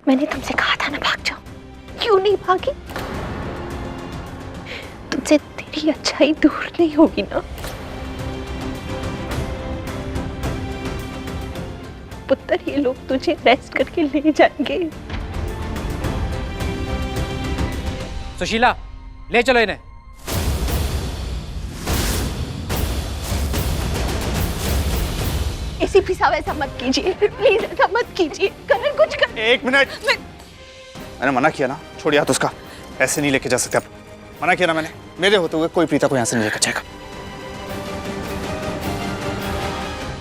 मैंने तुमसे कहा था ना भाग जाओ, क्यों नहीं भागी? तुमसे तेरी अच्छाई दूर नहीं होगी ना। पुत्र, ये लोग तुझे अरेस्ट करके ले जाएंगे। सुशीला, ले चलो इन्हें। एसीपी साहब, ऐसा मत कीजिए प्लीज, ऐसा मत कीजिए। करण कुछ कर। एक मिनट, मैंने मना किया ना, छोड़िए हाथ उसका। ऐसे नहीं लेके जा सकते आप, मना किया ना मैंने। मेरे होते हुए कोई प्रीता को यहाँ से नहीं लेकर जाएगा।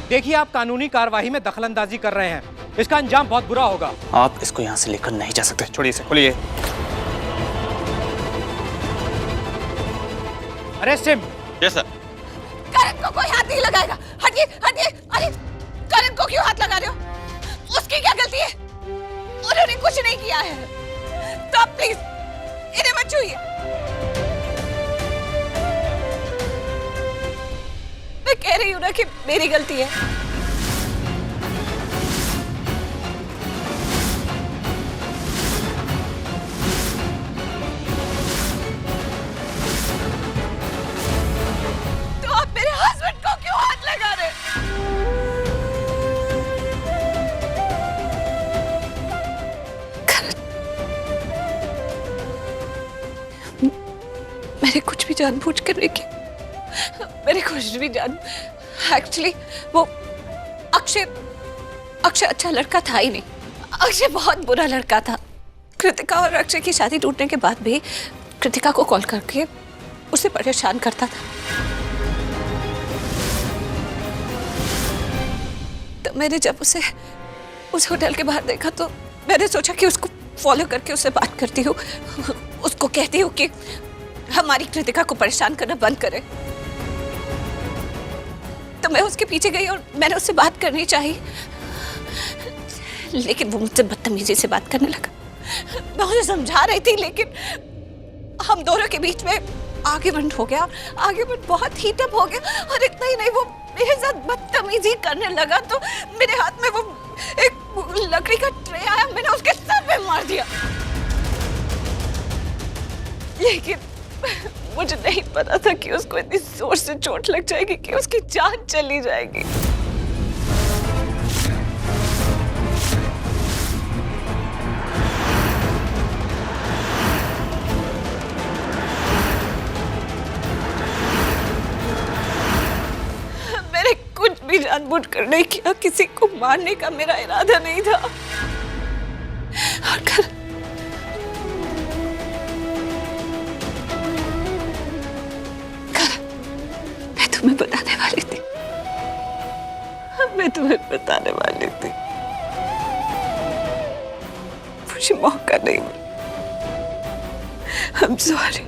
देखिए, आप कानूनी कार्यवाही में दखलंदाजी कर रहे हैं, इसका अंजाम बहुत बुरा होगा। आप इसको यहाँ से लेकर नहीं जा सकते, छोड़िए इसे, खोलिए। Arrest him. Yes sir. Karan को कोई हाथ नहीं लगाएगा। हटिए हटिए। अरे करण को क्यों हाथ लगा रहे हो? उसकी क्या गलती है? उन्होंने कुछ नहीं किया है। तो आप प्लीज इन्हें मत छूइए। मैं कह रही हूँ ना कि मेरी गलती है। तो आप मेरे हस्बैंड को क्यों हाथ लगा रहे? मैंने कुछ भी जानबूझ कर नहीं किया। मेरे कुछ भी जान, एक्चुअली वो अक्षय अच्छा लड़का था ही नहीं। अक्षय बहुत बुरा लड़का था। कृतिका और अक्षय की शादी टूटने के बाद भी कृतिका को कॉल करके उसे परेशान करता था। तो मैंने जब उसे उस होटल के बाहर देखा तो मैंने सोचा कि उसको फॉलो करके उससे बात करती हूँ, उसको कहती हूँ कि हमारी कृतिका को परेशान करना बंद करे। तो मैं उसके पीछे गई और मैंने उससे बात करनी चाहिए, लेकिन वो मुझसे बदतमीजी से बात करने लगा। मैं उसे समझा रही थी, लेकिन हम दोनों के बीच में आर्ग्यूमेंट हो गया। आर्ग्यूमेंट बहुत हीटअप हो गया और इतना ही नहीं, वो मेरे साथ बदतमीजी करने लगा। तो मेरे हाथ में वो एक लकड़ी का ट्रे आया, मैंने उसके सर पे मार दिया। लेकिन मुझे नहीं पता था कि उसको इतनी जोर से चोट लग जाएगी कि उसकी जान चली जाएगी। मैंने कुछ भी जानबूझ कर नहीं किया, किसी को मारने का मेरा इरादा नहीं था। और कल मैं बताने वाली थी, मैं तुम्हें बताने वाली थी, मुझे मौका नहीं मिला। I'm sorry।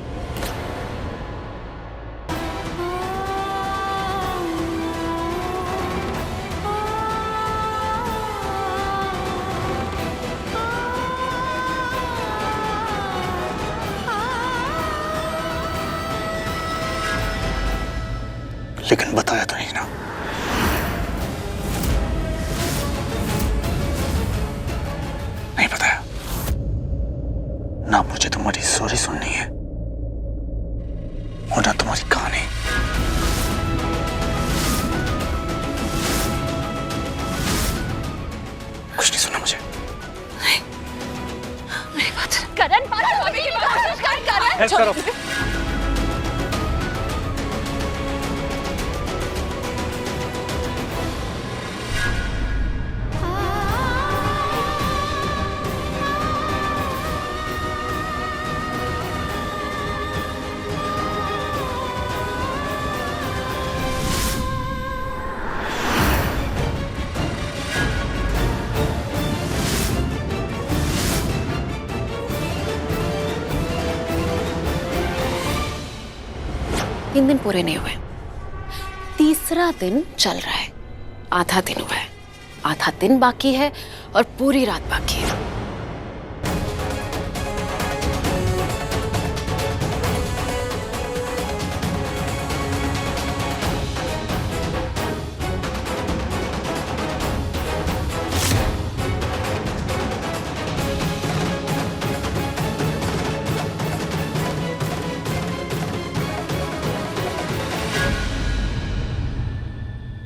लेकिन बताया तो नहीं ना। नहीं बताया ना। मुझे तुम्हारी सॉरी सुननी है और ना तुम्हारी कहानी। कुछ नहीं सुना मुझे। नहीं, मेरी बात करण, बात करने की कोशिश कर। करण, हेल्प करो। तीन दिन पूरे नहीं हुए, तीसरा दिन चल रहा है। आधा दिन हुआ है, आधा दिन बाकी है और पूरी रात बाकी है।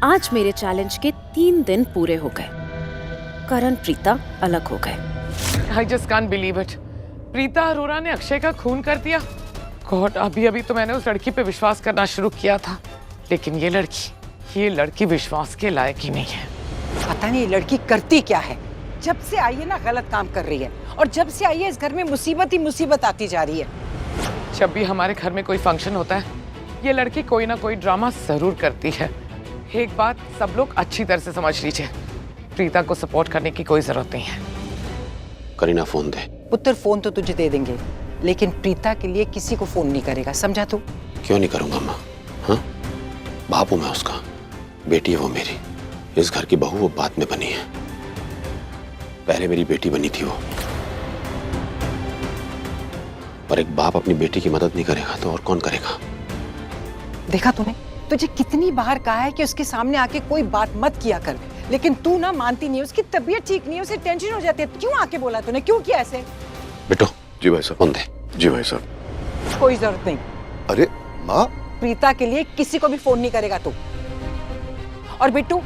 आज मेरे चैलेंज के 3 दिन पूरे हो गए। करण प्रीता अलग हो गए। I just can't believe it. Preeta Arora ने अक्षय का खून कर दिया। गॉड, अभी तो मैंने उस लड़की पे विश्वास करना शुरू किया था, लेकिन ये लड़की विश्वास के लायक ही नहीं है। पता नहीं ये लड़की करती क्या है। जब से आई है ना गलत काम कर रही है, और जब से आई है इस घर में मुसीबत ही मुसीबत आती जा रही है। जब भी हमारे घर में कोई फंक्शन होता है, ये लड़की कोई ना कोई ड्रामा जरूर करती है। एक बात सब लोग अच्छी तरह से समझ लीजिए, प्रीता को सपोर्ट करने की कोई जरूरत नहीं है। करीना फोन दे। पुत्र फोन तो तुझे दे देंगे, लेकिन प्रीता के लिए किसी को फोन नहीं करेगा, समझा तू? क्यों नहीं करूंगा माँ? हाँ, बाप हूं मैं उसका, बेटी है वो मेरी। इस घर की बहू वो बाद में बनी है, पहले मेरी बेटी बनी थी वो। पर एक बाप अपनी बेटी की मदद नहीं करेगा तो और कौन करेगा? देखा तूने, तुझे कितनी बार कहा है कि उसके सामने आके कोई बात मत किया कर, लेकिन तू ना मानती नहीं। उसकी तबीयत ठीक नहीं है, उसे टेंशन हो जाती है। क्यों आके बोला तूने? क्यों किया ऐसे? बेटो। जी भाई साहब। फोन दे। जी भाई साहब। कोई जरूरत नहीं। अरे माँ, प्रीता के लिए किसी को भी फोन नहीं करेगा तू। और बिट्टू,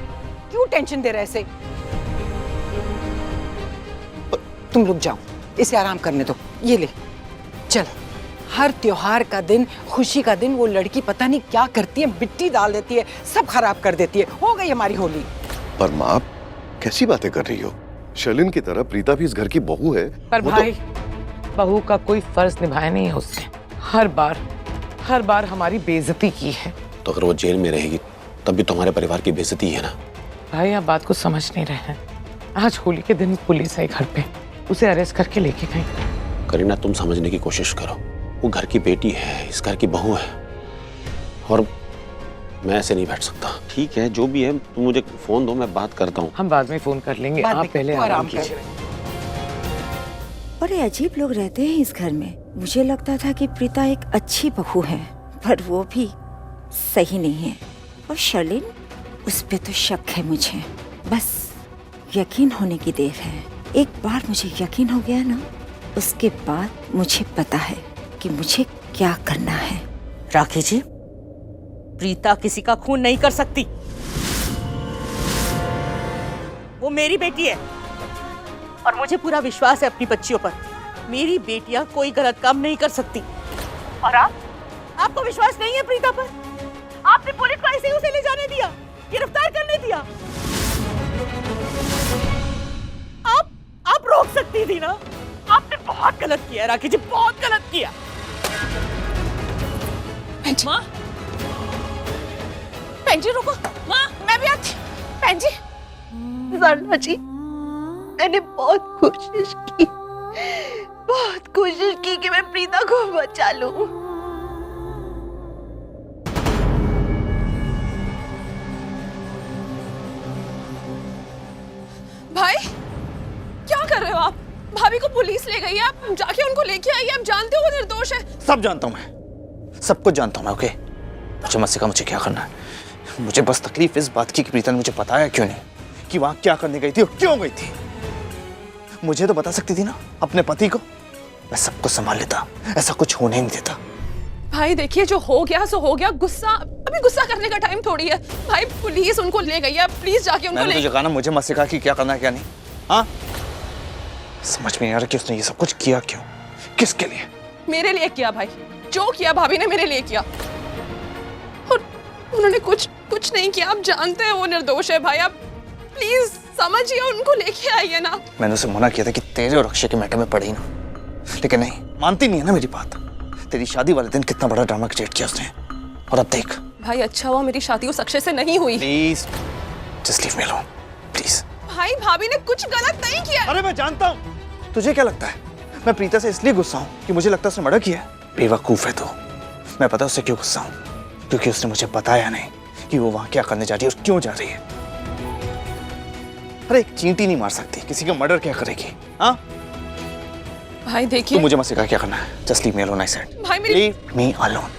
क्यों टेंशन दे रहे ऐसे? तुम रुक जाओ, इसे आराम करने दो। ये ले, चल। हर त्योहार का दिन, खुशी का दिन वो लड़की पता नहीं क्या करती है, मिट्टी डाल देती है, सब खराब कर देती है। हो गई हमारी होली। पर माँ कैसी बातें कर रही हो? शर्लिन की तरह प्रीता भी इस घर की बहू है। पर भाई, बहू का कोई फर्ज निभाया नहीं है उसने। हर बार हमारी बेइज्जती की है। तो अगर वो जेल में रहेगी तब भी तुम्हारे परिवार की बेइज्जती है ना? भाई आप बात को समझ नहीं रहे हैं। आज होली के दिन पुलिस आई घर पे, उसे अरेस्ट करके लेके गई। करीना, तुम समझने की कोशिश करो। वो घर की बेटी है, इस घर की बहू है, और मैं ऐसे नहीं बैठ सकता। ठीक है, जो भी है, तुम मुझे फोन दो, मैं बात करता हूँ। हम बाद में फोन कर लेंगे, आप पहले आराम कीजिए। बड़े अजीब लोग रहते हैं इस घर में। मुझे लगता था कि प्रीता एक अच्छी बहू है, पर वो भी सही नहीं है। और शर्लिन, उस पे तो शक है मुझे। बस यकीन होने की देर है। एक बार मुझे यकीन हो गया ना, उसके बाद मुझे पता है कि मुझे क्या करना है। राखी जी, प्रीता किसी का खून नहीं कर सकती। वो मेरी बेटी है और मुझे पूरा विश्वास है अपनी बच्चियों पर। मेरी बेटियां कोई गलत काम नहीं कर सकती। और आपको विश्वास नहीं है प्रीता पर? आपने पुलिस को ऐसे ही उसे ले जाने दिया, गिरफ्तार करने दिया। आप रोक सकती थी ना। आपने बहुत गलत किया राखी जी, बहुत गलत किया। माँ, बहन जी रुको। माँ, मैं भी आती। बहन जी। सरना जी, मैंने बहुत कोशिश की कि मैं प्रीता को बचा लूं। भाई, क्या कर रहे हो आप? भाभी को पुलिस ले गई है, आप जाके उनको लेके आइए। आप जानते हो वो निर्दोष है। सब जानता हूँ मैं, सब कुछ जानता हूँ मैं। ओके, मुझे मत सिखा मुझे क्या करना है। मुझे बस तकलीफ इस बात की कि प्रीता ने मुझे बताया क्यों नहीं कि वहां क्या करने गई थी और क्यों गई थी। मुझे तो बता सकती थी ना अपने पति को, मैं सब कुछ संभाल लेता, ऐसा कुछ होने नहीं देता। भाई देखिए, जो हो गया सो हो गया। अभी गुस्सा करने का टाइम थोड़ी है। भाई पुलिस उनको ले गई है, प्लीज जाके उनको ले। तुझे कहा ना मुझे मत सिखा कि क्या करना है क्या नहीं। हाँ, समझ में नहीं आ रहा कि उसने ये सब कुछ किया क्यों, किसके लिए? मेरे लिए किया भाई, जो किया भाभी ने मेरे लिए किया। और उन्होंने कुछ नहीं किया। आप जानते हैं वो निर्दोष है। भाई आप प्लीज समझिए, उनको लेके आइए ना। मैंने उसे मना किया था कि तेरे और अक्षय के मैटर में पड़े ही ना, लेकिन नहीं, मानती नहीं है ना मेरी बात। तेरी शादी वाले दिन कितना बड़ा ड्रामा क्रिएट किया उसने, और अब देख। भाई अच्छा हुआ मेरी शादी उस अक्षय से नहीं हुई। Please just leave me alone, please. भाई भाभी ने कुछ गलत नहीं किया। अरे मैं जानता हूँ। तुझे क्या लगता है मैं प्रीता से इसलिए गुस्सा हूँ कि मुझे लगता है उसने मर्डर किया? बेवकूफ है तो। मैं पता उससे क्यों गुस्सा हूँ, क्योंकि उसने मुझे बताया नहीं कि वो वहां क्या करने जा रही है और क्यों जा रही है। अरे एक चींटी नहीं मार सकती, किसी का मर्डर क्या करेगी? हाँ भाई देखिए, तू मुझे मत सिखा क्या करना है। Just leave me alone, I said. भाई मेरी लीव मी अलोन।